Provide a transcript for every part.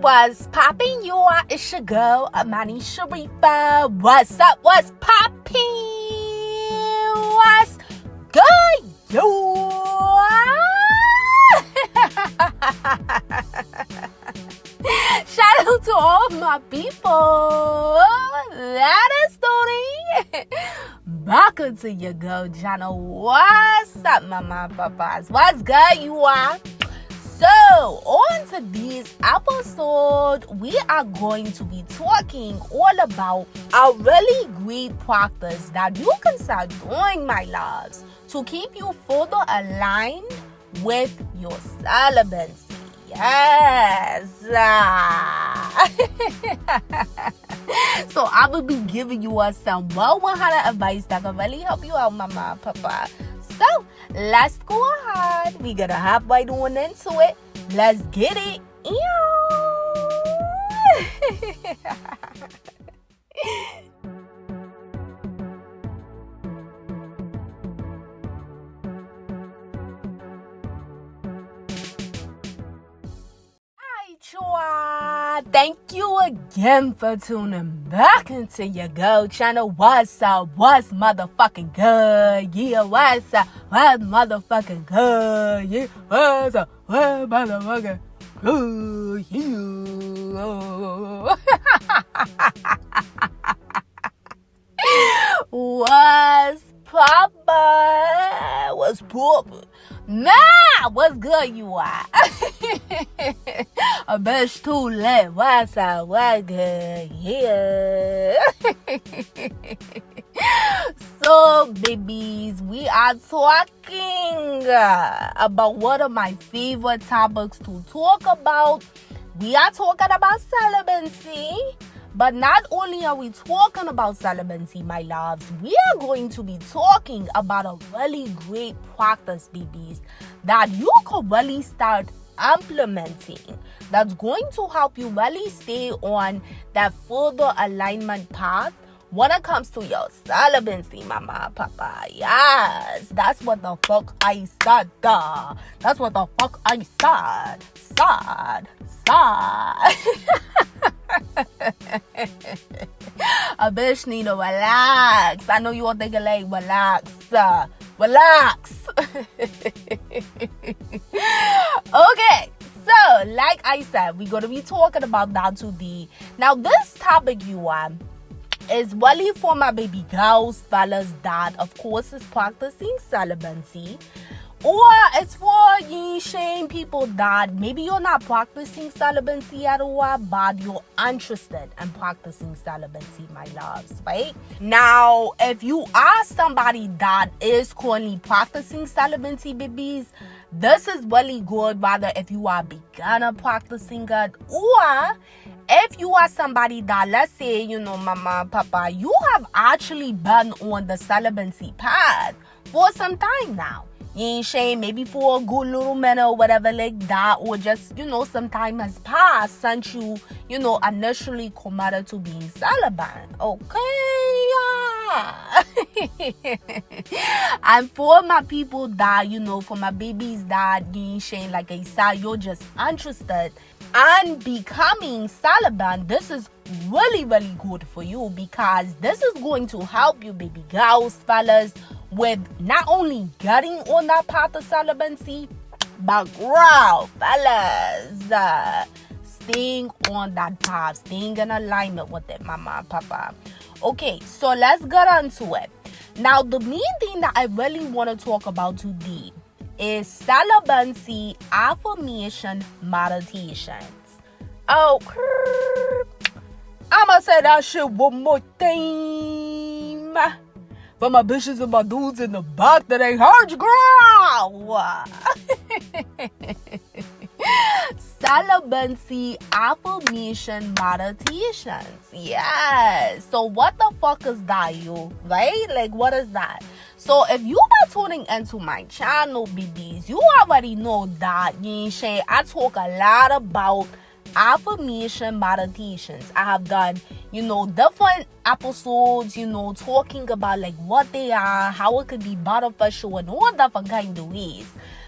What's popping? It's your girl, Amani Sharifa. What's up? What's popping? What's good, yo? Shout out to all my people that is tuning back into your girl channel. What's up, mama, papas? What's good, you are? So, on today's episode, we are going to be talking all about a really great practice that you can start doing, my loves, to keep you further aligned with your celibacy. Yes. So I will be giving you some well 100 advice that can really help you out, mama, papa. So let's go ahead. We're gonna hop right on into it. Let's get it. Thank you again for tuning back into your girl channel. What's up? What's motherfucking good? Yeah, what's up? What's motherfucking good? Yeah, what's up? What's motherfucking good? Yeah. What's proper? What's proper? Nah, what's good, you are? A bitch too late. What's up? What's good? Yeah. So, babies, we are talking about one of my favorite topics to talk about. We are talking about celibacy. But not only are we talking about celibacy, my loves, we are going to be talking about a really great practice, babies, that you could really start implementing. That's going to help you really stay on that further alignment path when it comes to your celibacy, mama, papa. Yes, that's what the fuck I said. That's what the fuck I said. A bitch need to relax. I know you all thinking like relax. Okay, so like I said, we're gonna be talking about that today. Now this topic is really for my baby girls, fellas that of course is practicing celibacy. Or it's for you shame people that maybe you're not practicing celibacy at all, but you're interested in practicing celibacy, my loves, right? Now, if you are somebody that is currently practicing celibacy, babies, this is really good, whether if you are a beginner practicing it, or if you are somebody that, let's say, mama, papa, you have actually been on the celibacy path for some time now. You ain't shame, maybe for a good little minute or whatever like that, or just, some time has passed since you, initially committed to being celibate. Okay, yeah. And for my people that, for my babies that you ain't shame, like I said, you're just interested in becoming celibate, this is really, really good for you, because this is going to help you, baby girls, fellas, with not only getting on that path of celibacy, but girl, fellas, staying on that path, staying in alignment with it, mama, papa. Okay, so let's get into it. Now, the main thing that I really want to talk about today is celibacy affirmation-meditations. Oh, I'ma say that shit one more time. For my bitches and my dudes in the back that ain't heard you, girl. Celibacy affirmation meditations. Yes. So what the fuck is that, you? Right? Like, what is that? So if you are tuning into my channel, babies, you already know that, I talk a lot about affirmation meditations. I have done, different episodes, talking about like what they are, how it could be beneficial in all different kind of ways.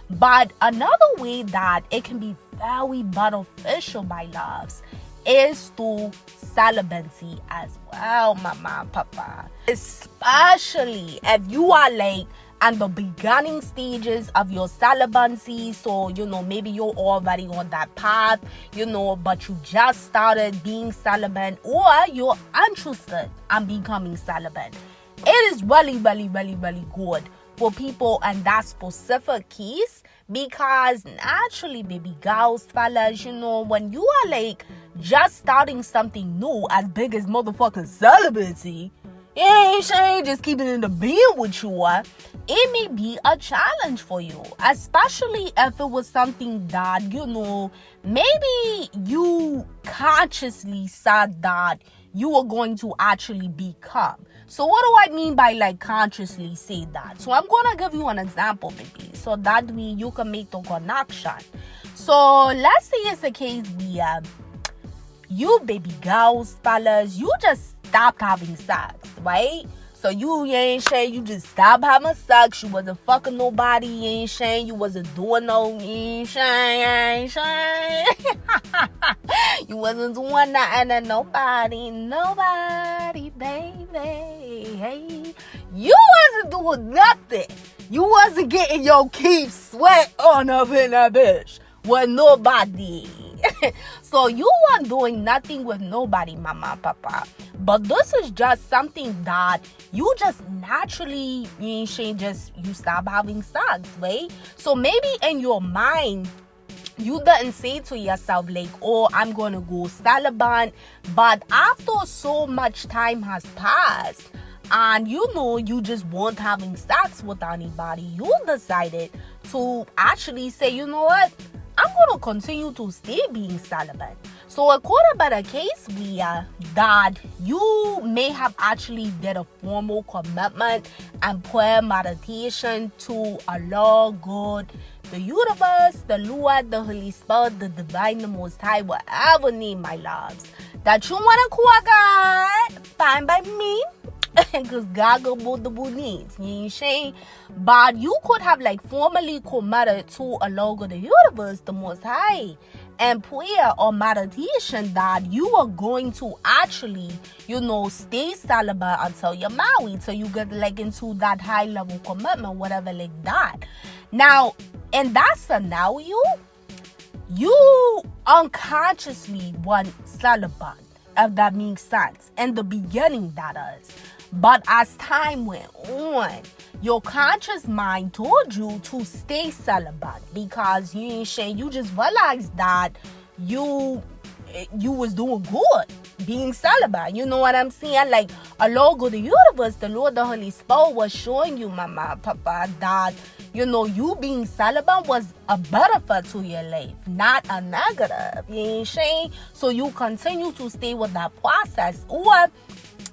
But another way that it can be very beneficial, my loves, is through celibacy as well, mama and papa. Especially if you are like at the beginning stages of your celibacy, so maybe you're already on that path, but you just started being celibate, or you're interested in becoming celibate. It is really, really, really, really good for people in that specific case, because naturally, baby girls, fellas, when you are like just starting something new as big as motherfucking celibacy, she ain't just keeping it in the bed with you, it may be a challenge for you, especially if it was something that, maybe you consciously said that you were going to actually become. So what do I mean by like consciously say that? So I'm gonna give you an example, baby, so that way you can make the connection. So let's say it's a case where you baby girls, fellas, you just stopped having sex, right? So you ain't saying you just stopped having sex. You wasn't fucking nobody. You ain't saying you wasn't doing no. You ain't saying. You wasn't doing nothing to nobody, baby. Hey, you wasn't doing nothing. You wasn't getting your keep sweat on up in that bitch with nobody. So you weren't doing nothing with nobody, mama, papa. But this is just something that you just naturally, you stop having sex, right? So maybe in your mind, you didn't say to yourself like, oh, I'm going to go celibate. But after so much time has passed, and you just weren't having sex with anybody, you decided to actually say, you know what? I'm going to continue to stay being celibate. So it could have been a case where that you may have actually did a formal commitment and prayer meditation to Allah, God, the universe, the Lord, the Holy Spirit, the Divine, the Most High, whatever name, my loves, that you want to call God, fine by me. Because God got multiple needs, you ain't saying? But you could have like formally committed to Allah, God, the universe, the Most High, and prayer or meditation that you are going to actually, stay celibate until you're married, so you get like into that high level commitment, whatever like that. Now, in that scenario, you unconsciously went celibate, if that makes sense. In the beginning, that is. But as time went on, your conscious mind told you to stay celibate, because you just realized that you was doing good being celibate. You know what I'm saying? Like, Allah, God, the universe, the Lord, the Holy Spirit was showing you, mama, papa, that you being celibate was a benefit to your life, not a negative. You ain't saying? So you continue to stay with that process. Or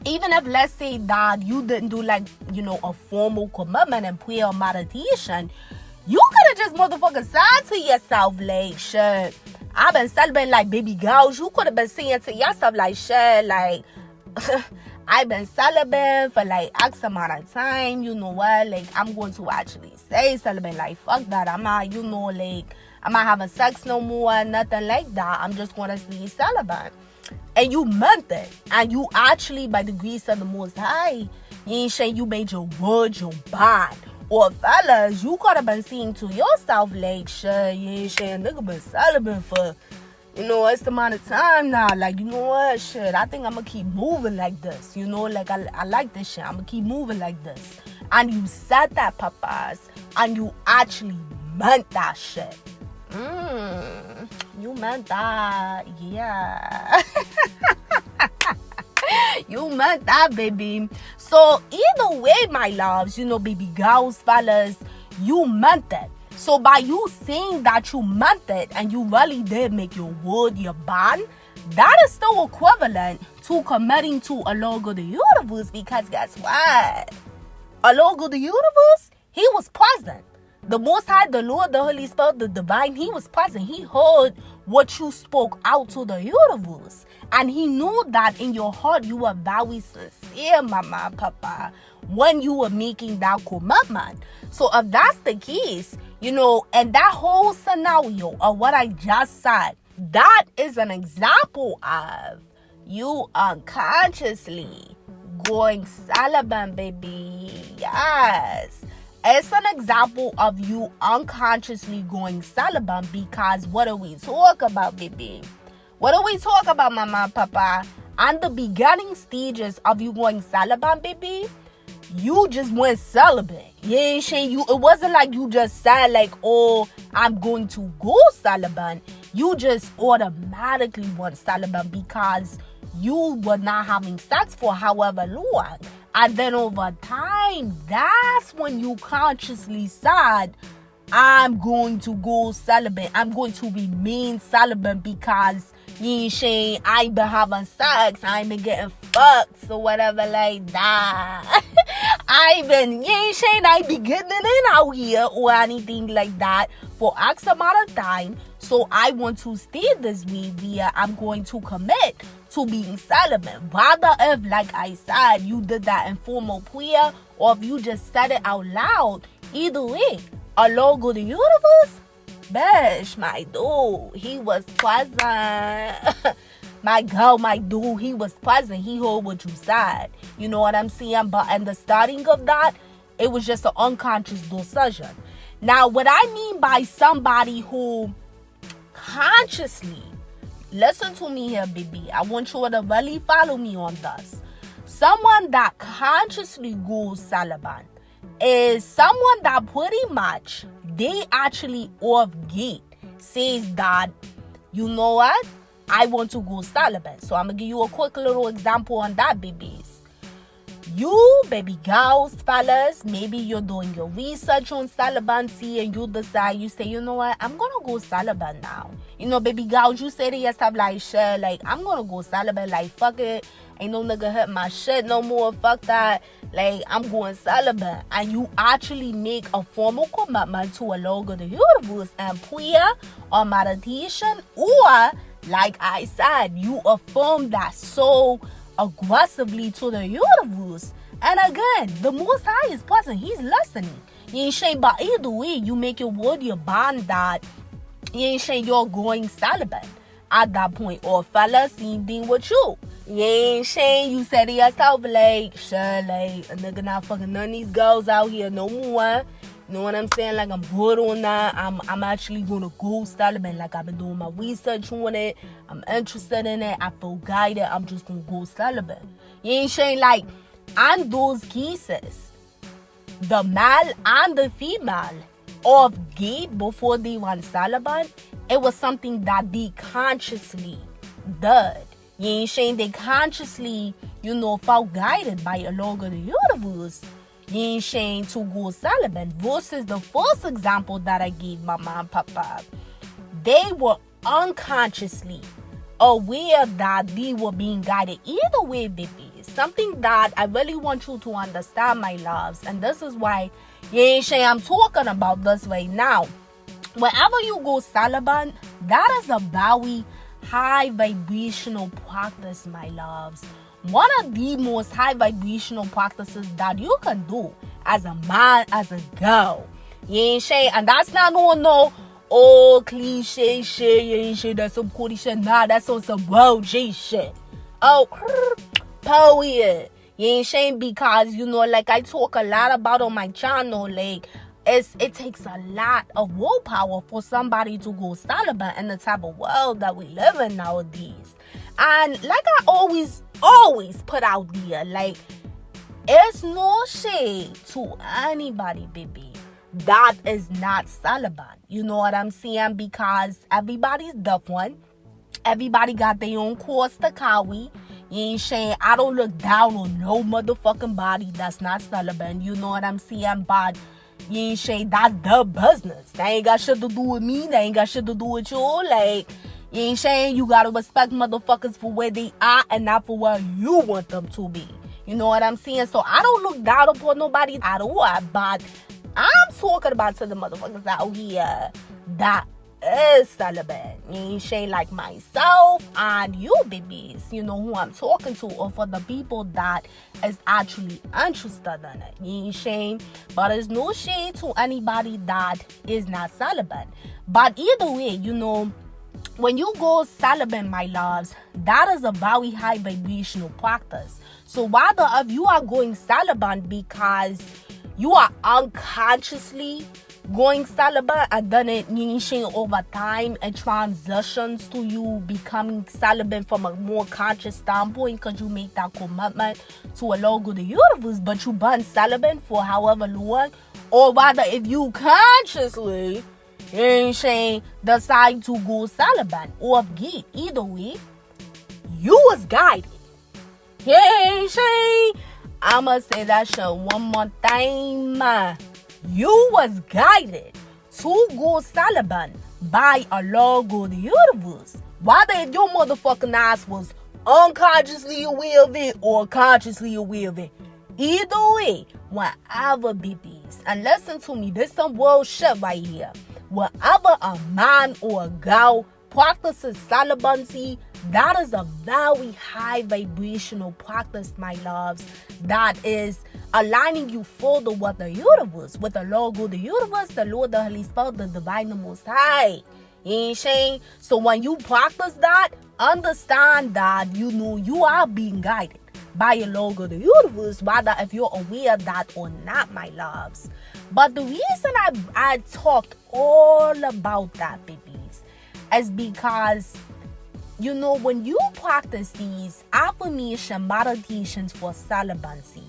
even if, let's say that you didn't do like, a formal commitment and prayer or meditation, you could have just motherfucking said to yourself, like, shit, I've been celebrating like baby girls. You could have been saying to yourself, like, shit, like, I've been celibate for like X amount of time. You know what? Like, I'm going to actually stay celibate. Like, fuck that. I'm not, I'm not having sex no more, nothing like that. I'm just going to stay celibate. And you meant it. And you actually, by the grace of the Most High, you ain't saying you made your word your bond. Or fellas, you could have been saying to yourself, like, shit, you ain't saying nigga been celibate for, it's the amount of time now. Like, you know what, shit, I think I'm going to keep moving like this. Like, I like this shit. I'm going to keep moving like this. And you said that, papas. And you actually meant that shit. You meant that, yeah. You meant that, baby. So either way, my loves, baby girls, fellas, you meant it. So by you saying that you meant it and you really did make your word your bond, that is still equivalent to committing to Allah, God, the universe. Because guess what? Allah, God, the universe, he was present. The Most High, the Lord, the Holy Spirit, the Divine, he was present. He heard what you spoke out to the universe. And he knew that in your heart you were very sincere, mama, papa, when you were making that commitment. So if that's the case, and that whole scenario of what I just said, that is an example of you unconsciously going celibate, baby. Yes. It's an example of you unconsciously going celibate, because what do we talk about, baby? What do we talk about, mama and papa? On the beginning stages of you going celibate, baby, you just went celibate. Yeah, it wasn't like you just said like, oh, I'm going to go celibate. You just automatically went celibate because you were not having sex for however long. And then over time, that's when you consciously said, I'm going to go celibate. I'm going to remain celibate because I ain't been having sex. I ain't been getting fucked or whatever like that. I ain't been getting it in out here or anything like that for X amount of time. So I want to stay this way via I'm going to commit to being celibate. Whether if, like I said, you did that in formal prayer or if you just said it out loud, either way, Allah go to the universe, bitch, my dude, he was present. My girl, my dude, he was present. He heard what you said. You know what I'm saying? But in the starting of that, it was just an unconscious decision. Now, what I mean by somebody who consciously, listen to me here, baby. I want you to really follow me on this. Someone that consciously goes celibate is someone that pretty much, they actually off gate says that, you know what? I want to go celibate. So I'm going to give you a quick little example on that, babies. You, baby girls, fellas, maybe you're doing your research on celibacy and you decide, you say, you know what, I'm going to go celibate now. Baby girls, you say to yourself, like, shit, like, I'm going to go celibate, like, fuck it. Ain't no nigga hit my shit no more, fuck that. Like, I'm going celibate. And you actually make a formal commitment to a Lord of the universe and prayer or meditation, or, like I said, you affirm that so aggressively to the universe. And again, the Most High is present. He's listening. You ain't saying, but either way, you make your word, your bond that you ain't saying you're going celibate at that point. Or fellas, same thing with you. You ain't saying you said to yourself, like, sure, like, a nigga not fucking none of these girls out here no more. You know what I'm saying? Like, I'm good on that. I'm actually gonna go celibate. Like, I've been doing my research on it. I'm interested in it. I feel guided. I'm just gonna go celibate. You ain't saying, like, on those cases, the male and the female off gate before they went celibate, it was something that they consciously did. You ain't saying they consciously, felt guided by a Lord of the universe. You ain't saying to go celibate. Versus the first example that I gave mama and papa. They were unconsciously aware that they were being guided. Either way, baby, something that I really want you to understand, my loves, and this is why you ain't saying I'm talking about this right now. Whenever you go celibate, that is a very high vibrational practice, my loves. One of the most high vibrational practices that you can do as a man, as a girl. You ain't saying, and that's not no cliche shit. You ain't saying that's some corny shit. Nah, that's on some world J shit. Oh, poet. You ain't saying because, like I talk a lot about on my channel, like, it takes a lot of willpower for somebody to go celibate in the type of world that we live in nowadays. And like I always put out there, like, it's no shade to anybody, baby, that is not celibate. You know what I'm saying? Because everybody's different. Everybody got their own course to carry. You ain't saying I don't look down on no motherfucking body that's not celibate. You know what I'm saying? But you ain't saying that's the business. That ain't got shit to do with me. That ain't got shit to do with you. Like, you ain't saying you gotta respect motherfuckers for where they are and not for where you want them to be. You know what I'm saying? So I don't look down upon nobody at all. But I'm talking about to the motherfuckers out here that is celibate. You ain't like myself and you babies, who I'm talking to, or for the people that is actually interested in it. You ain't shame, but there's no shade to anybody that is not celibate. But either way, when you go celibate, my loves, that is a very high vibrational practice. So whether if you are going celibate because you are unconsciously going celibate, and then it over time and transitions to you becoming celibate from a more conscious standpoint, because you make that commitment to allow God the universe, but you been celibate for however long, or rather if you consciously decide to go celibate or of gay, either way, you was guided. I'ma say that shit one more time. You was guided to go celibate by a Lord God the universe. Whether if your motherfucking ass was unconsciously aware of it or consciously aware of it. Either way, whatever babies. And listen to me, this some world shit right here. Wherever a man or a girl practices celibacy, that is a very high vibrational practice, my loves, that is aligning you further with the universe, with the Lord God, the universe, the Lord, the Holy Spirit, the Divine, the Most High. You ain't saying? So when you practice that, understand that you are being guided by your Lord God, the universe, whether if you're aware of that or not, my loves. But the reason I talked all about that, babies, is because when you practice these affirmation meditations for celibacy,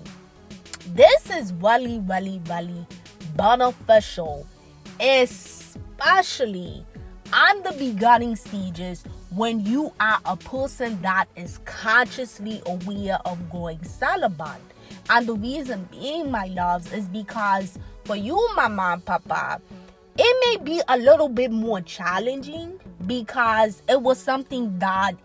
this is really, really, really beneficial, especially on the beginning stages when you are a person that is consciously aware of going celibate. And the reason being, my loves, is because for you, mama and papa, it may be a little bit more challenging because it was something that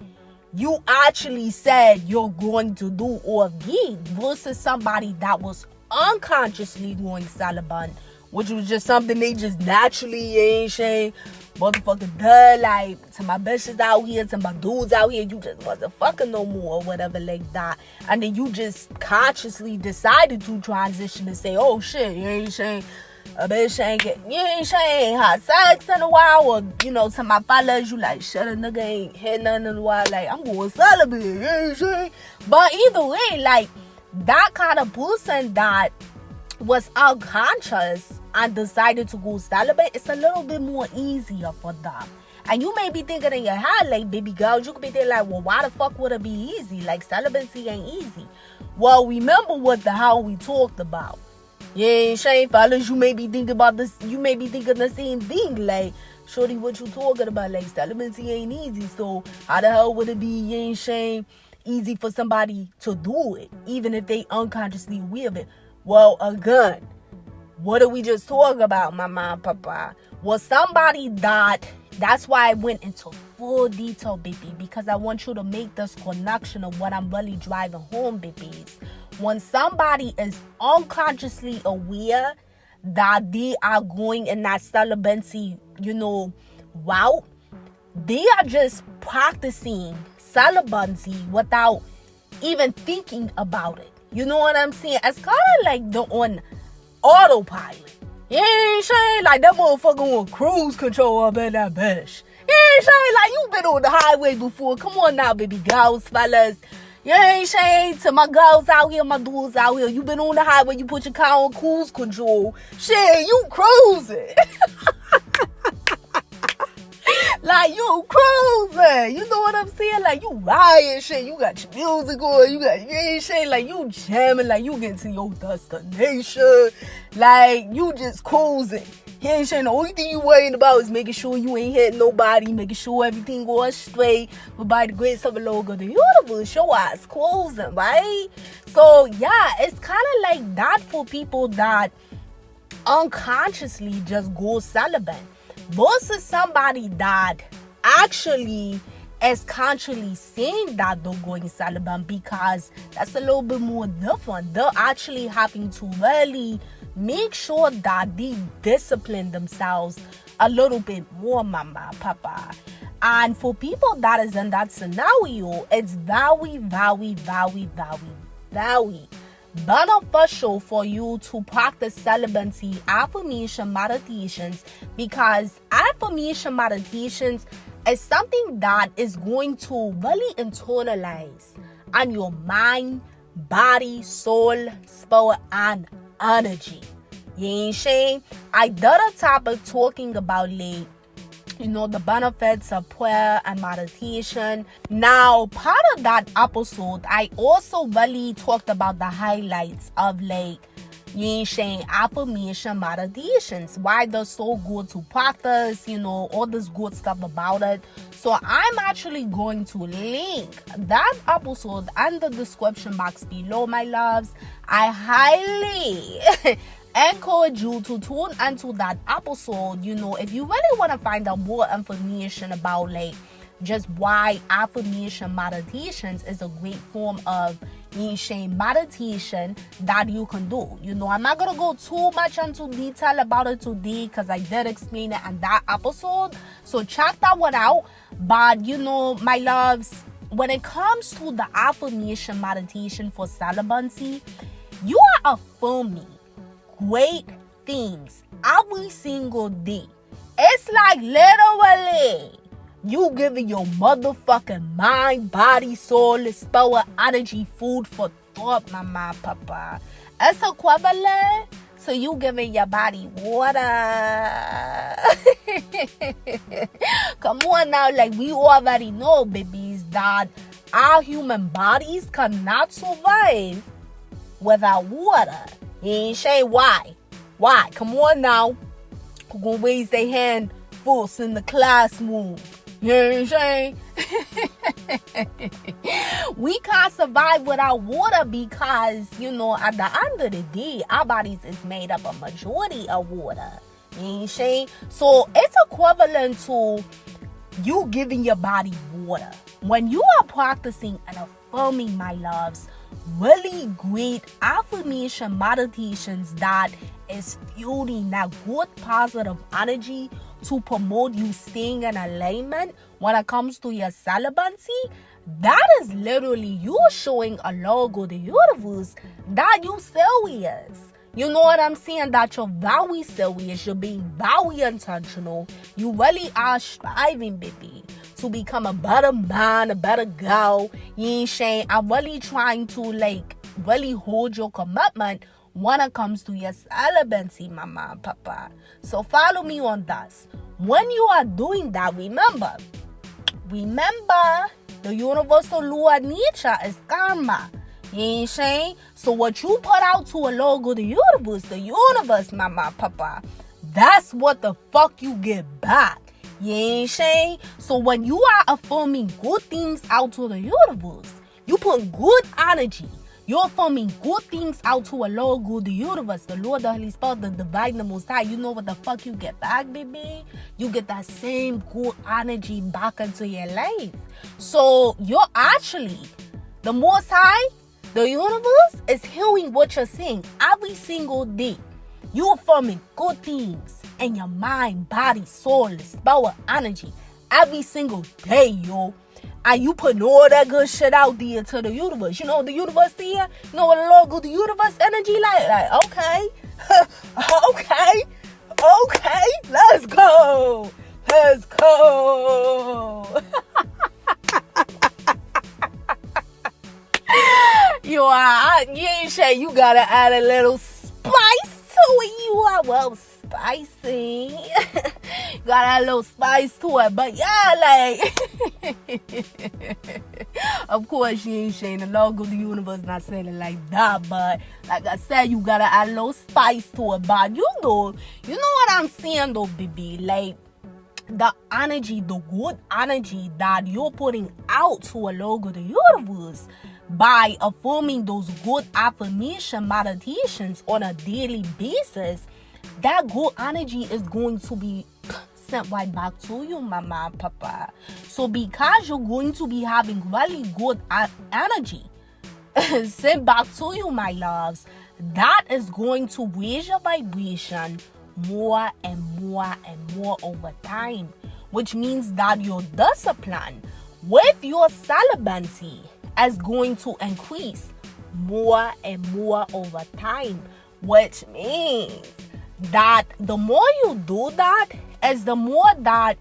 you actually said you're going to do or give, versus somebody that was unconsciously going celibate, which was just something they just naturally ain't saying, motherfucker, duh, like, to my bitches out here, to my dudes out here, you just wasn't fucking no more or whatever like that. And then you just consciously decided to transition and say, oh shit, you ain't saying a bitch ain't had sex in a while, or to my fellas, you like, shit, a nigga ain't had nothing in a while, like, I'm going celibate, you ain't saying? But either way, like, that kind of person that was unconscious and decided to go celibate, it's a little bit more easier for them. And you may be thinking in your head, like, baby girls, you could be thinking like, well, why the fuck would it be easy? Like, celibacy ain't easy. Well, remember what the hell we talked about. Yeah, Shane, fellas, you may be thinking about this, you may be thinking the same thing, like, shorty, what you talking about? Like, celibacy ain't easy, so how the hell would it be, Shane, easy for somebody to do it, even if they unconsciously aware of it? Well, again, what did we just talk about, mama and papa? Was somebody that's why I went into full detail, baby, because I want you to make this connection of what I'm really driving home, babies. When somebody is unconsciously aware that they are going in that celibacy, route, they are just practicing celibacy without even thinking about it. You know what I'm saying? It's kind of like they're on autopilot. You ain't saying like that motherfucker on cruise control up in that bitch. You ain't saying like you been on the highway before. Come on now, baby girls, fellas. You ain't saying to my girls out here, my dudes out here, you been on the highway, you put your car on cruise control. Shit, you cruising. Like, you cruising. You know what I'm saying? Like, you riding shit. You got your music on. You ain't shit. Like, you jamming. Like, you getting to your destination. Like, you just cruising. He ain't saying the only thing you worrying about is making sure you ain't hitting nobody, making sure everything going straight. But by the grace of the Lord God, the universe, your ass cruising, right? So, yeah, it's kind of like that for people that unconsciously just go celibate. Versus somebody that actually is consciously saying that they're going celibate, because that's a little bit more different. They're actually having to really make sure that they discipline themselves a little bit more, mama, papa. And for people that is in that scenario, it's very, very, very, very, very beneficial for you to practice celibacy affirmation meditations, because affirmation meditations is something that is going to really internalize on your mind, body, soul, spirit, and energy. You ain't saying? I did a topic talking about the benefits of prayer and meditation. Now, part of that episode, I also really talked about the highlights of affirmation meditations, why they're so good to practice, all this good stuff about it. So I'm actually going to link that episode in the description box below, my loves. I highly encourage you to tune into that episode. If you really want to find out more information about just why affirmation meditations is a great form of meditation that you can do. I'm not gonna go too much into detail about it today because I did explain it in that episode, so check that one out. But my loves, when it comes to the affirmation meditation for celibacy, you are affirming great things every single day. It's like literally you giving your motherfucking mind, body, soul, spirit, energy, food for thought, mama, papa. It's equivalent to you giving your body water. Come on now, we already know, babies, that our human bodies cannot survive without water. You ain't saying why? Why? Come on now. Who gonna raise their hand first in the classroom? You know what I'm saying? We can't survive without water because, at the end of the day, our bodies is made up a majority of water. You know what I'm saying? So it's equivalent to you giving your body water. When you are practicing and affirming, my loves, really great affirmation meditations that is fueling that good positive energy to promote you staying in alignment when it comes to your celibacy, that is literally you showing a logo to the universe that you serious. You know what I'm saying? That you're very serious. You're being very intentional. You really are striving, baby, to become a better man, a better girl. You ain't saying? I'm really trying to really hold your commitment when it comes to your celibacy, mama and papa. So follow me on this. When you are doing that, remember, the universal law of nature is karma. You ain't saying? So what you put out to a logo, the universe, mama, papa, that's what the fuck you get back. You ain't saying? So when you are affirming good things out to the universe, you put good energy. You're affirming good things out to a logo, the universe, the Lord, the Holy Spirit, the divine, the Most High. You know what the fuck you get back, baby? You get that same good energy back into your life. So you're actually, the Most High, the universe is hearing what you're saying every single day. You're affirming good things in your mind, body, soul, spirit, energy every single day, yo. And you putting all that good shit out there to the universe. You know the universe here? You know what the logo, the universe energy like okay. okay, let's go. You ain't sure you gotta add a little spice to it. You are well spicy. You gotta add a little spice to it. But yeah, of course you ain't saying the logo of the universe, not saying it like that. But like I said, you gotta add a little spice to it. But you know what I'm saying though, baby. The energy, the good energy that you're putting out to a logo of the universe by affirming those good affirmation meditations on a daily basis, that good energy is going to be sent right back to you, mama and papa. So because you're going to be having really good energy sent back to you, my loves, that is going to raise your vibration more and more and more over time, which means that your discipline with your celibacy is going to increase more and more over time, which means that the more you do that is the more that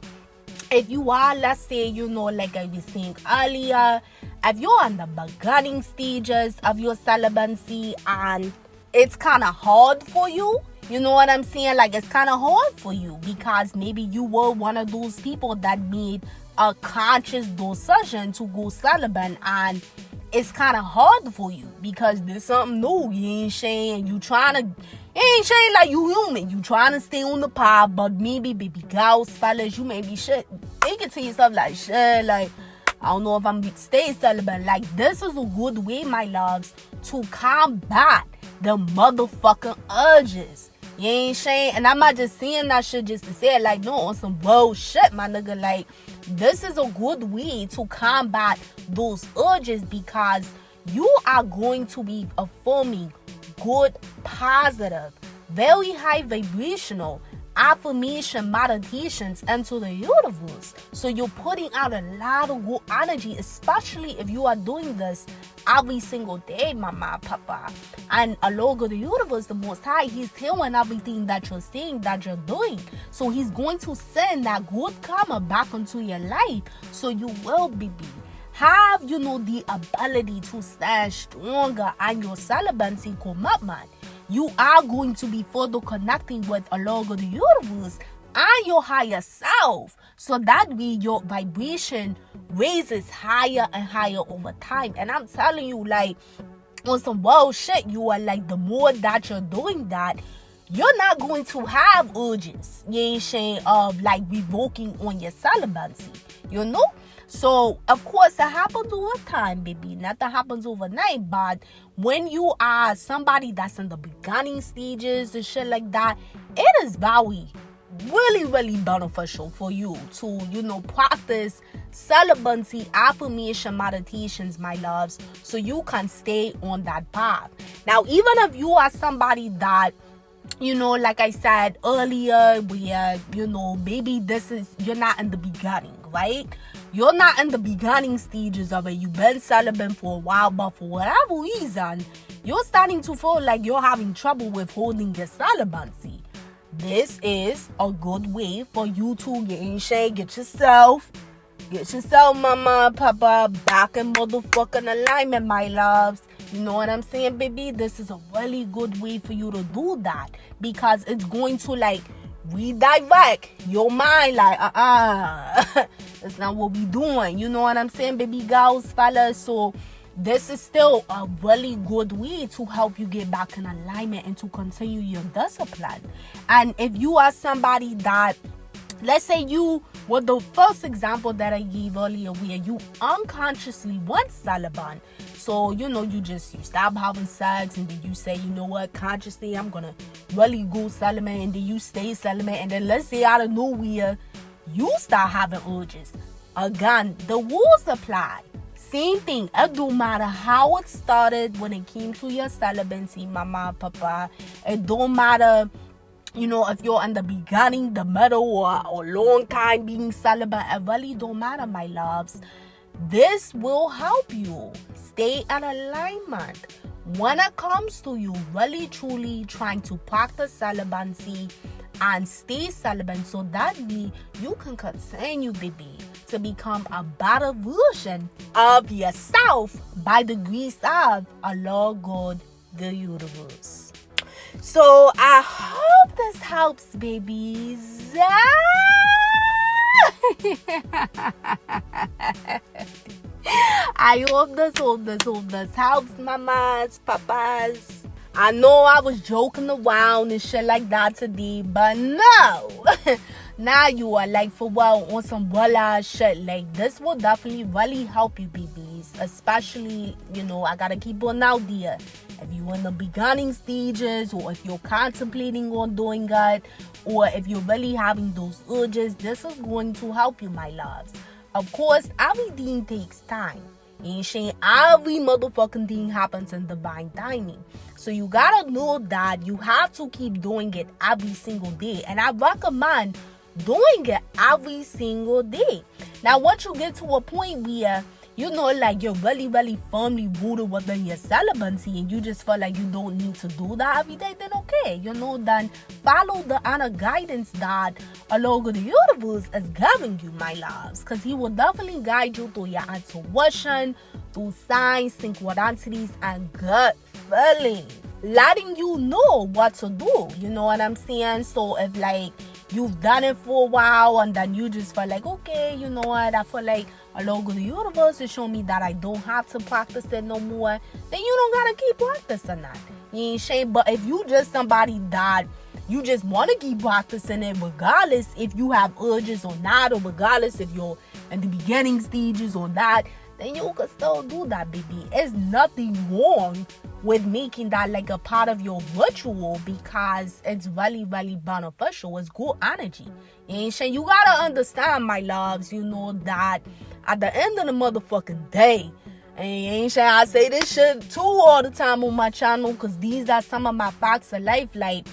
if you are, let's say, like I was saying earlier, if you're in the beginning stages of your celibacy and it's kind of hard for you, you know what I'm saying? Like, it's kind of hard for you because maybe you were one of those people that made a conscious decision to go celibate, and it's kind of hard for you because there's something new. You ain't saying like you human. You trying to stay on the path, but maybe baby girls, fellas, you may be thinking to yourself like, shit, like, I don't know if I'm gonna stay celibate. Like, this is a good way, my loves, to combat the motherfucking urges. You ain't saying, and I'm not just saying that shit just to say it, like, no, on some bullshit, my nigga. Like, this is a good way to combat those urges because you are going to be affirming good, positive, very high vibrational affirmation meditations into the universe. So you're putting out a lot of good energy, especially if you are doing this every single day, mama, papa. And along with the universe, the Most High, he's hearing everything that you're saying, that you're doing. So he's going to send that good karma back into your life. So you will be have, the ability to stand stronger and your celibacy commitment. You are going to be further connecting with along with the universe and your higher self. So that way your vibration raises higher and higher over time. And I'm telling you, like, on some wild shit, you are like, the more that you're doing that, you're not going to have urges, you ain't saying, of like revoking on your celibacy, So, of course, that happens over time, baby. Nothing happens overnight. But when you are somebody that's in the beginning stages and shit like that, it is very, really, really beneficial for you to, practice celibacy affirmation meditations, my loves, so you can stay on that path. Now, even if you are somebody that, like I said earlier, where, maybe you're not in the beginning, right? You're not in the beginning stages of it. You've been celibate for a while, but for whatever reason, you're starting to feel like you're having trouble with holding your celibacy. This is a good way for you to get yourself, mama, papa, back in motherfucking alignment, my loves. You know what I'm saying, baby? This is a really good way for you to do that because it's going to, like, redirect your mind, like, that's not what we doing. You know what I'm saying, baby girls, fellas? So this is still a really good way to help you get back in alignment and to continue your discipline. And if you are somebody that, let's say you were the first example that I gave earlier, where you unconsciously went celibate. So, you stop having sex and then you say, you know what, consciously I'm gonna really go celibate, and then you stay celibate, and then let's say out of nowhere you start having urges. Again, the rules apply. Same thing. It don't matter how it started when it came to your celibacy, mama, papa. It don't matter, if you're in the beginning, the middle, or long time being celibate. It really don't matter, my loves. This will help you stay in alignment when it comes to you really truly trying to practice celibacy and stay celibate, so that way you can continue, baby, to become a better version of yourself by the grace of Allah, God, the universe. So I hope this helps, babies. I hope this helps, mamas, papas. I know I was joking around and shit like that today, but no. Now you are like, for well, on some voila shit. Like, this will definitely really help you, babies. Especially, I gotta keep on out there. If you're in the beginning stages, or if you're contemplating on doing it, or if you're really having those urges, this is going to help you, my loves. Of course, everything takes time. You ain't saying every motherfucking thing happens in divine timing. So you gotta know that you have to keep doing it every single day. And I recommend doing it every single day. Now, once you get to a point where like you're really, really firmly rooted within your celibacy and you just feel like you don't need to do that every day, then okay. Then follow the inner guidance that along the universe is giving you, my loves. Because he will definitely guide you through your intuition, through signs, synchronicities, and gut feeling. Letting you know what to do. You know what I'm saying? So if like you've done it for a while and then you just feel like, okay, you know what, I feel like along with the universe is showing me that I don't have to practice it no more, then you don't gotta keep practicing that. You ain't shame. But if you just somebody that you just want to keep practicing it regardless if you have urges or not, or regardless if you're in the beginning stages or not, then you can still do that, baby. There's nothing wrong with making that like a part of your ritual because it's really, really beneficial. It's good energy. You gotta understand, my loves, that at the end of the motherfucking day, and I say this shit too all the time on my channel because these are some of my facts of life. Like,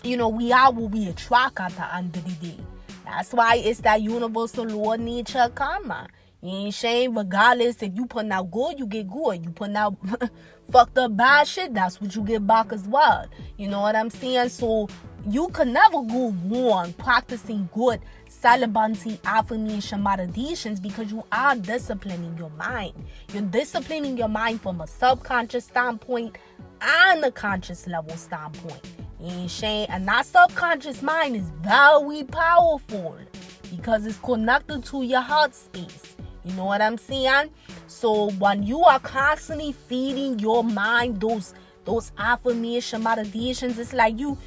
we are what we attract at the end of the day. That's why it's that universal law of nature karma. You ain't shame, regardless if you putting out good, you get good. You putting out fucked up bad shit, that's what you get back as well. You know what I'm saying? So you can never go wrong practicing good celibacy affirmation meditations because you are disciplining your mind. You're disciplining your mind from a subconscious standpoint and a conscious level standpoint. You ain't shame. And that subconscious mind is very powerful because it's connected to your heart space. You know what I'm saying? So when you are constantly feeding your mind those affirmation meditations, it's like you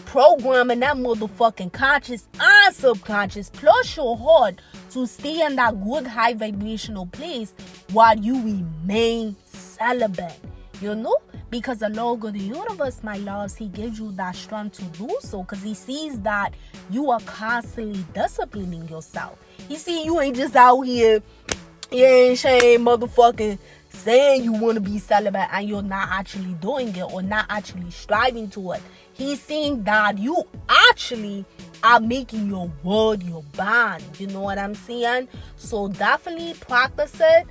programming that motherfucking conscious and subconscious plus your heart to stay in that good high vibrational place while you remain celibate. Because the Lord of the universe, my loves, he gives you that strength to do so because he sees that you are constantly disciplining yourself. He see you ain't just out here, you ain't shame motherfucking saying you want to be celibate and you're not actually doing it or not actually striving to it. He's seeing that you actually are making your word your bond. You know what I'm saying? So definitely practice it.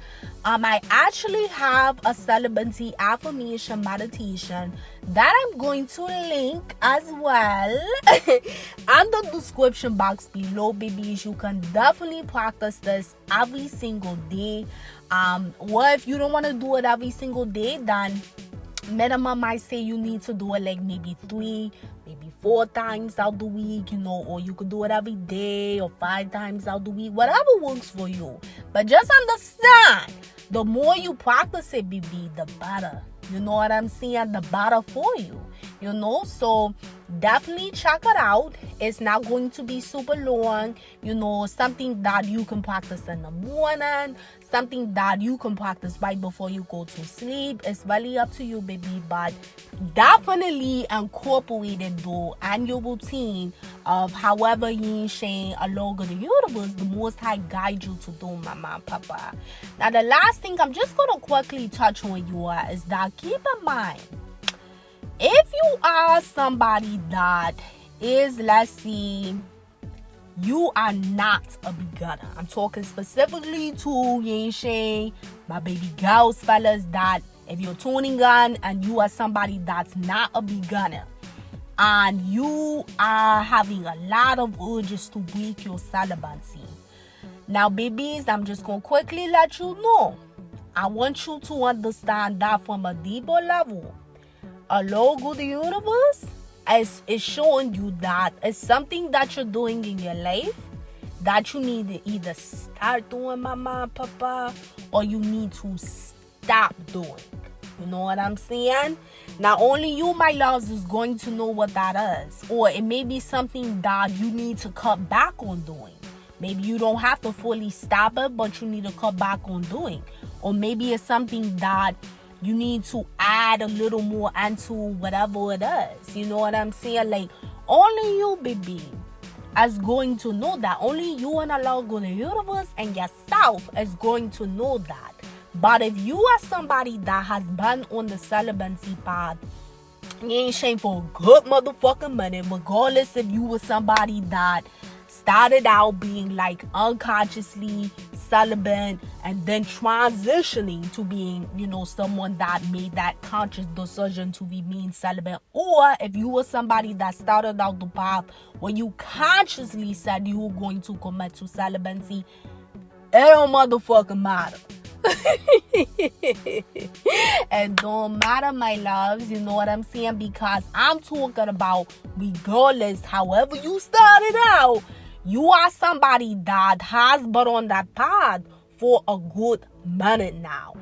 I actually have a celibacy affirmation meditation that I'm going to link as well in the description box below, babies. You can definitely practice this every single day. Or if you don't want to do it every single day, then minimum I say you need to do it like maybe 3, maybe 4 times out the week, or you could do it every day or 5 times out the week, whatever works for you. But just understand, the more you practice it, baby, the better. You know what I'm saying? The better for you. So definitely check it out. It's not going to be super long. Something that you can practice in the morning, something that you can practice right before you go to sleep. It's really up to you, baby, but definitely incorporate it though and your routine of however you shane along the universe, the most high guide you to do, mama and papa. Now the last thing I'm just going to quickly touch on you is that keep in mind, if you are somebody that is, let's see, you are not a beginner. I'm talking specifically to Yenshay, my baby girls, fellas, that if you're tuning on and you are somebody that's not a beginner and you are having a lot of urges to break your celibacy. Now, babies, I'm just going to quickly let you know. I want you to understand that from a deeper level. A logo of the universe is showing you that it's something that you're doing in your life that you need to either start doing, mama and papa, or you need to stop doing. You know what I'm saying? Not only you, my loves, is going to know what that is, or it may be something that you need to cut back on doing. Maybe you don't have to fully stop it, but you need to cut back on doing. Or maybe it's something that you need to add a little more into whatever it is. You know what I'm saying? Like, only you, baby, is going to know that. Only you and Allah, the universe, and yourself is going to know that. But if you are somebody that has been on the celibacy path, you ain't ashamed for a good motherfucking minute, regardless if you were somebody that started out being like unconsciously celibate and then transitioning to being, someone that made that conscious decision to remain celibate. Or if you were somebody that started out the path where you consciously said you were going to commit to celibacy, it don't motherfucking matter. It don't matter, my loves, you know what I'm saying? Because I'm talking about regardless, however you started out, you are somebody that has been on that path for a good minute now.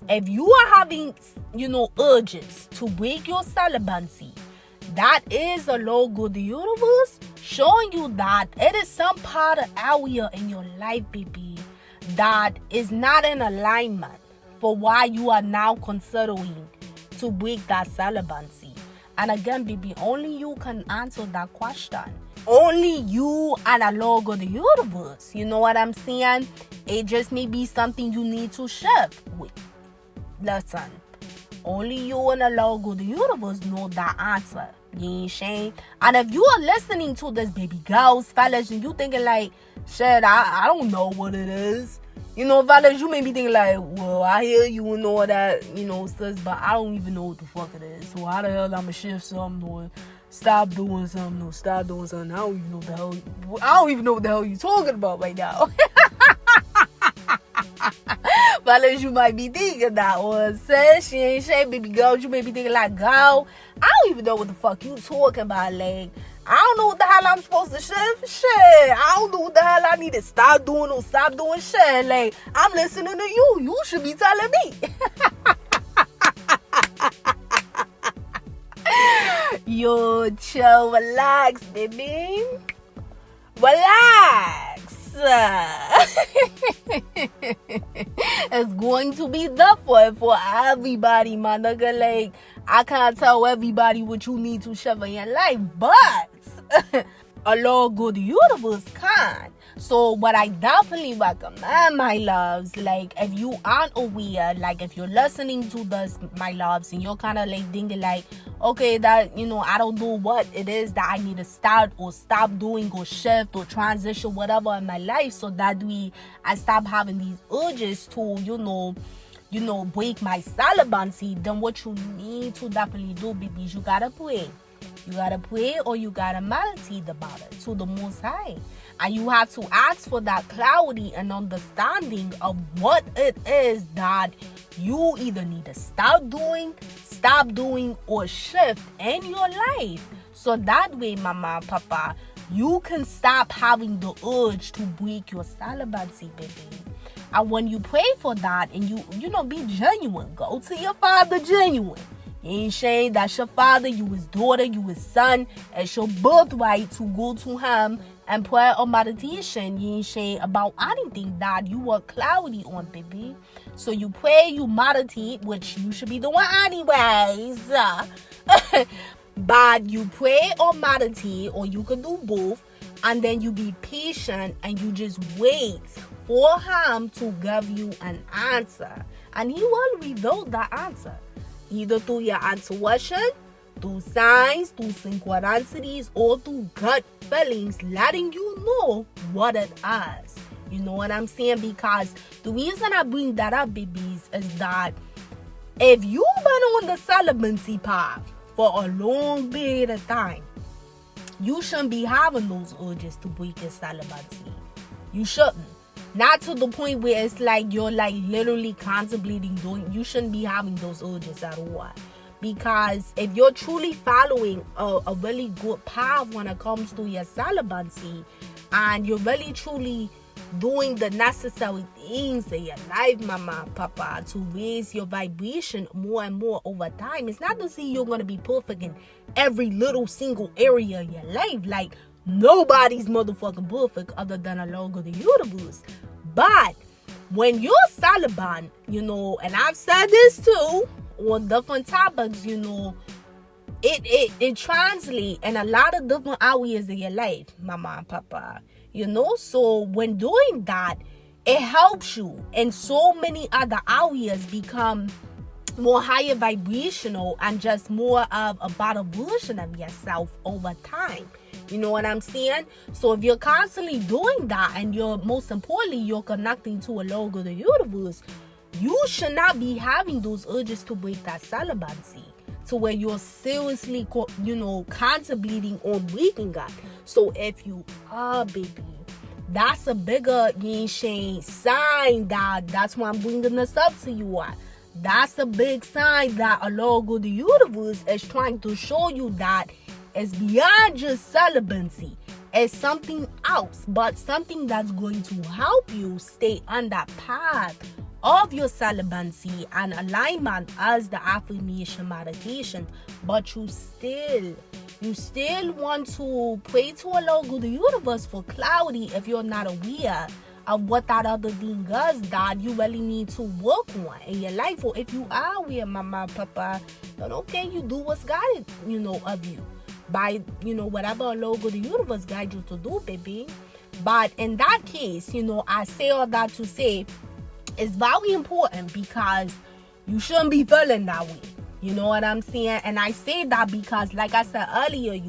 If you are having, urges to break your celibacy, that is a logo of the universe showing you that it is some part of area in your life, baby, that is not in alignment for why you are now considering to break that celibacy. And again, baby, only you can answer that question. Only you and a logo of the universe. You know what I'm saying? It just may be something you need to shift with. Listen, only you and a logo of the universe know that answer. You ain't ashamed. And if you are listening to this, baby girls, fellas, and you thinking like, shit, I don't know what it is. Fellas, you may be thinking like, well, I hear you and all that, sis, but I don't even know what the fuck it is. So how the hell I'ma shift something or stop doing something or stop doing something? I don't even know what the hell you talking about right now. Fellas, you might be thinking that one. Sis, she ain't shame, baby girl. You may be thinking like, girl, I don't even know what the fuck you talking about, like. I don't know what the hell I'm supposed to shift. Shit. I don't know what the hell I need to stop doing or stop doing shit. Like, I'm listening to you. You should be telling me. Yo, chill, relax, baby. Relax. It's going to be different for everybody, my nigga. Like, I can't tell everybody what you need to shove in your life, but a Lord good universe can. So what I definitely recommend, my loves, like if you aren't aware, like if you're listening to this, my loves, and you're kind of like thinking like, okay, that, I don't know what it is that I need to start or stop doing or shift or transition, whatever in my life, so that I stop having these urges to, break my celibacy. Then what you need to definitely do, baby, is you gotta pray. You gotta pray or you gotta meditate about it to the Most High. And you have to ask for that clarity and understanding of what it is that you either need to stop doing, or shift in your life. So that way, mama, papa, you can stop having the urge to break your celibacy, baby. And when you pray for that and you be genuine, go to your father genuine. You ain't saying that's your father, you his daughter, you his son. It's your birthright to go to him and pray or meditation. You ain't saying about anything that you want clarity on, baby. So you pray, you meditate, which you should be doing anyways. But you pray or meditate, or you can do both, and then you be patient and you just wait for him to give you an answer. And he will reveal that answer, either through your intuition, through signs, through synchronicities, or through gut feelings, letting you know what it is. You know what I'm saying? Because the reason I bring that up, babies, is that if you've been on the celibacy path for a long period of time, you shouldn't be having those urges to break your celibacy. You shouldn't. Not to the point where it's like you're like literally contemplating doing. You shouldn't be having those urges at all. Because if you're truly following a really good path when it comes to your celibacy, and you're really truly doing the necessary things in your life, mama, papa, to raise your vibration more and more over time, it's not to say you're going to be perfect in every little single area of your life. Like, nobody's motherfucking perfect other than a log of the universe. But when you're celibate, and I've said this too on different topics, it translates in a lot of different areas of your life, mama and papa. So when doing that, it helps you in so many other areas become more higher vibrational and just more of a better version of yourself over time. You know what I'm saying? So if you're constantly doing that, and you're, most importantly, you're connecting to a logo of the universe, you should not be having those urges to break that celibacy, to where you're seriously, contemplating on breaking that. So if you are, baby, that's a bigger sign that's why I'm bringing this up to you. That's a big sign that a logo of the universe is trying to show you that it's beyond just celibacy. It's something else, but something that's going to help you stay on that path of your celibacy and alignment as the affirmation-meditation. But you still want to pray to a logo of the universe for clarity if you're not aware of what that other thing is that you really need to work on in your life. Or if you are aware, mama, papa, then okay, you do what's guided, of you by, whatever a logo of the universe guides you to do, baby. But in that case, I say all that to say it's very important, because you shouldn't be feeling that way. You know what I'm saying? And I say that because, like I said earlier,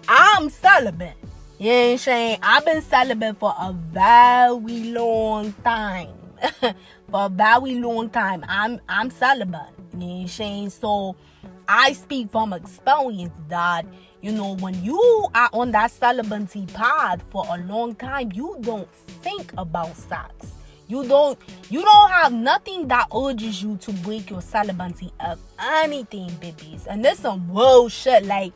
I'm celibate. You know what I'm saying? I've been celibate for a very long time. For a very long time. I'm celibate. You know what I'm saying? So I speak from experience that, when you are on that celibacy path for a long time, you don't think about sex. You don't have nothing that urges you to break your celibacy of anything, babies. And this some real shit. Like,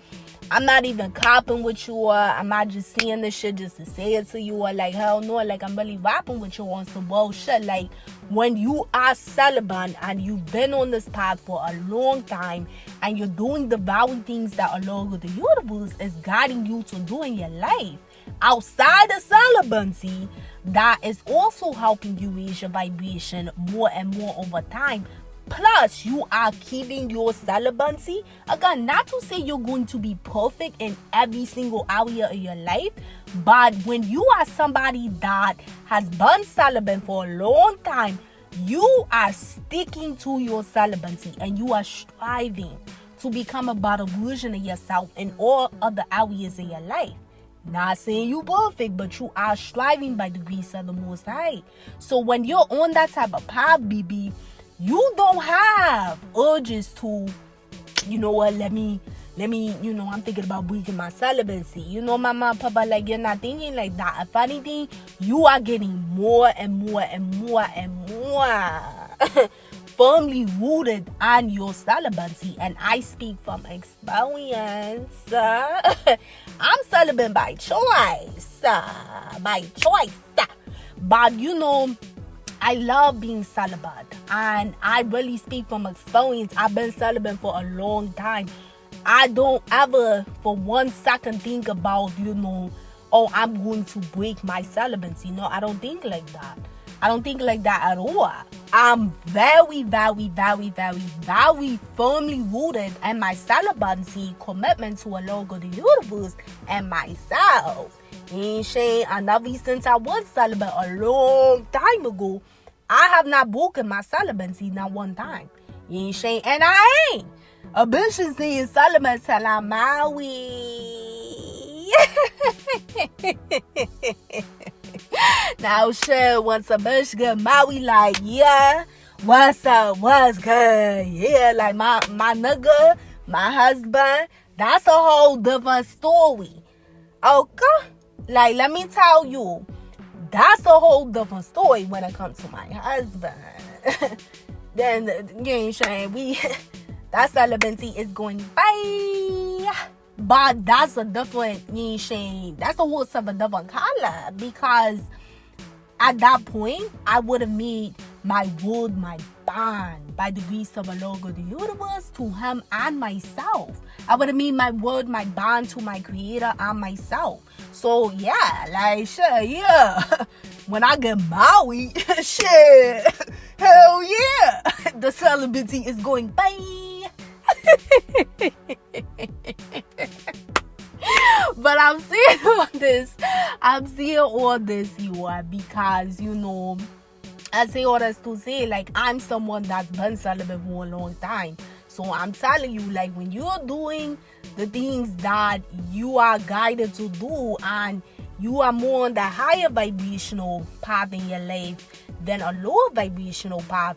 I'm not even copping with you, or I'm not just saying this shit just to say it to you, or like, hell no, like, I'm really rapping with you on some real shit. Like, when you are celibate and you've been on this path for a long time, and you're doing the very things that a Lord of the universe is guiding you to do in your life outside of celibacy, that is also helping you raise your vibration more and more over time. Plus, you are keeping your celibacy. Again, not to say you're going to be perfect in every single area of your life, but when you are somebody that has been celibate for a long time, you are sticking to your celibacy and you are striving to become a better version of yourself in all other areas of your life. Not saying you perfect, but you are striving by the grace of the Most High. So when you're on that type of path, BB, you don't have urges to, let me, I'm thinking about breaking my celibacy. Mama, papa, like, you're not thinking like that. If anything, you are getting more and more and more and more firmly rooted on your celibacy. And I speak from experience. I'm celibate by choice. But, I love being celibate, and I really speak from experience. I've been celibate for a long time. I don't ever for 1 second think about, I'm going to break my celibacy. No, I don't think like that. I don't think like that at all. I'm very, very, very, very, very firmly rooted in my celibacy commitment to a Lord of the universe and myself. And ever since I was celibate a long time ago, I have not broken my celibacy not one time. And I ain't a bitch is saying celibate till I'm married. Now shit, once a bitch get married, like, yeah, what's up, what's good? Yeah, like my nigga, my husband, that's a whole different story. Okay? Like, let me tell you, that's a whole different story when it comes to my husband. Then, that celibacy is going bye. But that's a different, that's a whole different color, because at that point, I would have made my word my bond by the grace of a Lord of the universe to him and myself. I would have made my word my bond to my creator and myself. So yeah, like shit, yeah. When I get married, shit, hell yeah, the celibacy is going bye. But I'm saying all this. I'm saying all this, because I say all this to say, like, I'm someone that's been celibate for a long time. So I'm telling you, like, when you're doing the things that you are guided to do, and you are more on the higher vibrational path in your life than a lower vibrational path,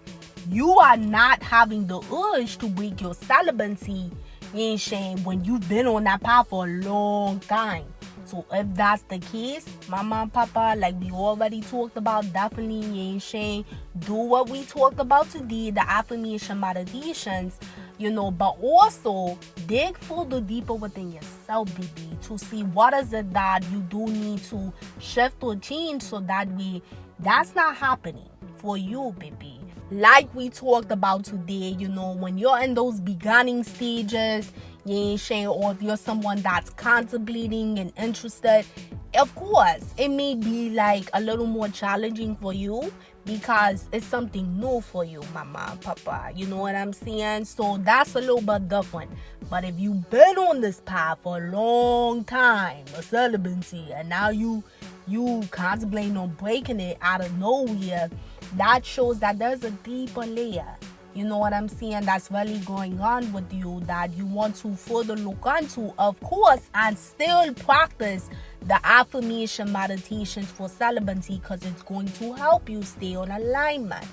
you are not having the urge to break your celibacy, ain't shame, when you've been on that path for a long time. So if that's the case, mama and papa, like we already talked about, definitely ain't shame, do what we talked about today, the affirmation meditations, but also dig further deeper within yourself, baby, to see what is it that you do need to shift or change, so that that's not happening for you, baby. Like we talked about today, when you're in those beginning stages, you ain't saying, or if you're someone that's contemplating and interested, of course, it may be like a little more challenging for you, because it's something new for you, mama and papa. You know what I'm saying? So that's a little bit different. But if you've been on this path for a long time, a celibacy, and now you contemplating on breaking it out of nowhere, that shows that there's a deeper layer, you know what I'm saying, that's really going on with you, that you want to further look into, of course, and still practice the affirmation meditations for celibacy, because it's going to help you stay on alignment,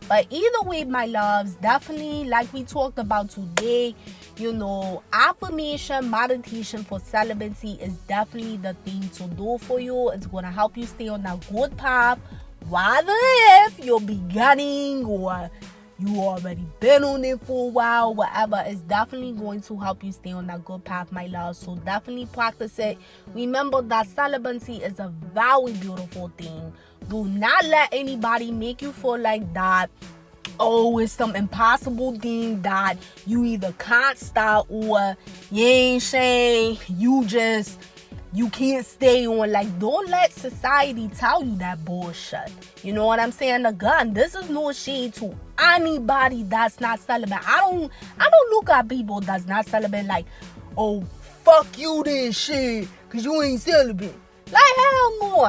But either way, my loves, definitely, like we talked about today, affirmation meditation for celibacy is definitely the thing to do for you. It's going to help you stay on that good path, whether if you're beginning or you already been on it for a while, whatever, it's definitely going to help you stay on that good path, my love. So definitely practice it. Remember that celibacy is a very beautiful thing. Do not let anybody make you feel like that, oh, it's some impossible thing that you either can't stop, or you ain't saying you can't stay on. Like, don't let society tell you that bullshit. You know what I'm saying? Again, this is no shade to anybody that's not celibate. I don't look at people that's not celibate like, oh, fuck you this shit, cause you ain't celibate. Like, hell no.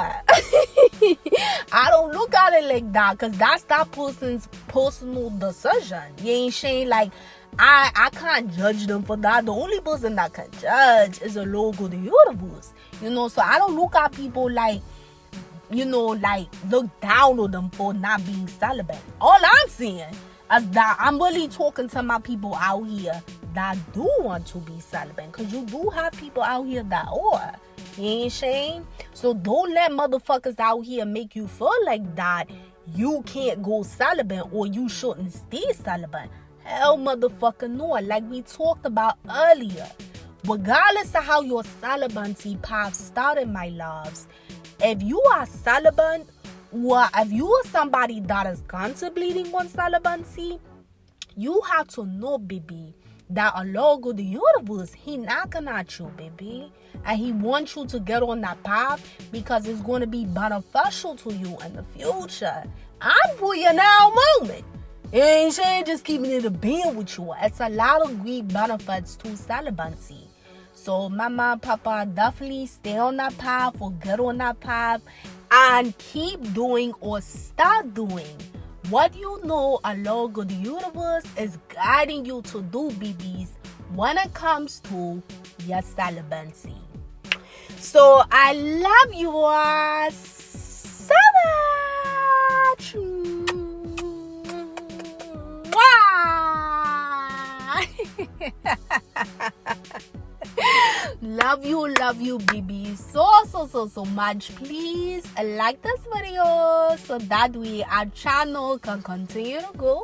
I don't look at it like that, because that's that person's personal decision. You ain't saying, like, I can't judge them for that. The only person that can judge is the Lord of the universe. So I don't look at people like, like look down on them for not being celibate. All I'm saying is that I'm really talking to my people out here that do want to be celibate, because you do have people out here that are. You ain't shame. So don't let motherfuckers out here make you feel like that you can't go celibate or you shouldn't stay celibate. Hell motherfucker no. Like we talked about earlier, regardless of how your celibacy path started, my loves, if you are celibate, or if you are somebody that is contemplating on celibacy, you have to know, baby, that Allah of the universe, he knocking at you, baby, and he wants you to get on that path, because it's going to be beneficial to you in the future and for your now moment. You ain't saying just keeping it a being with you. It's a lot of great benefits to celibacy. So mama, papa, definitely stay on that path or get on that path, and keep doing or start doing what Allah of the universe is guiding you to do, babies, when it comes to your celibacy. So I love you all so much. Love you, baby, so much. Please like this video so that way our channel can continue to grow.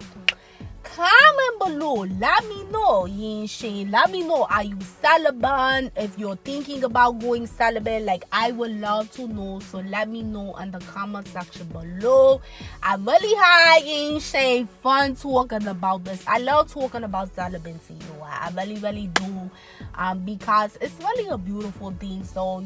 Comment below, let me know. Let me know, are you celibate? If you're thinking about going celibate, like, I would love to know. So let me know in the comment section below. I really had fun talking about this. I love talking about celibacy, I really do, because it's really a beautiful thing. So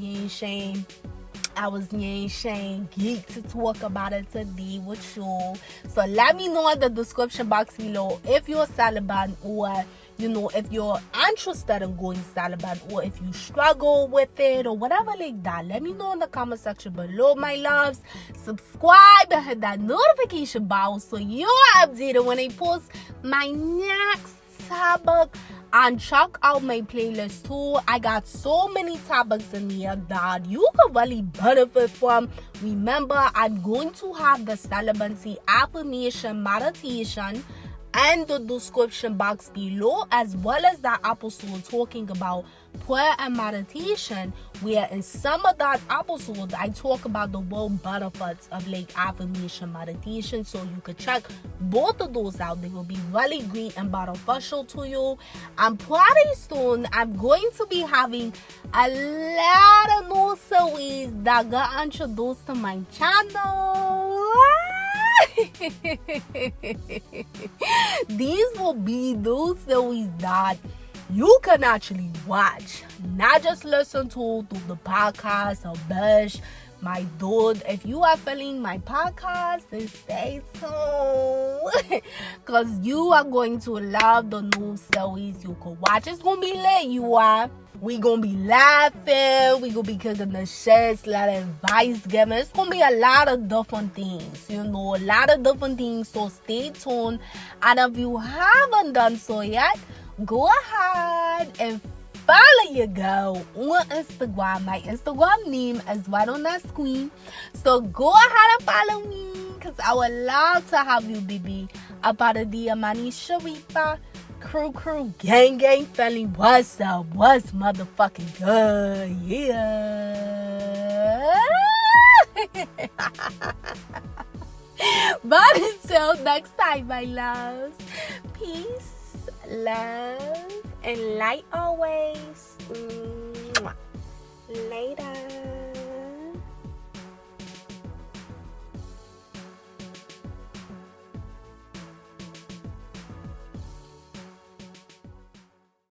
I was geek to talk about it today with you. So let me know in the description box below if you're celibate, or if you're interested in going celibate, or if you struggle with it or whatever like that, let me know in the comment section below, my loves. Subscribe and hit that notification bell so you are updated when I post my next topic. And check out my playlist too. I got so many topics in here that you can really benefit from. Remember, I'm going to have the Celibacy Affirmation-Meditation and the description box below, as well as that episode talking about prayer and meditation, where in some of that episode I talk about the real benefits of like affirmation meditation. So you could check both of those out. They will be really great and beneficial to you. And pretty soon I'm going to be having a lot of new series that got introduced to my channel. These will be those series that you can actually watch, not just listen to through the podcast or bash my dude. If you are feeling my podcast, then stay tuned because you are going to love the new series you can watch. It's gonna be lit, you are. We gonna be laughing, we gonna be cooking the shit, a lot of advice giving. It's gonna be a lot of different things, a lot of different things. So stay tuned. And if you haven't done so yet, go ahead and follow your girl on Instagram. My Instagram name is right on that screen. So go ahead and follow me, because I would love to have you, baby. About the Nee Sha crew, gang, family. What's up? What's motherfucking good? Yeah. But until next time, my loves, peace, love, and light always. Later.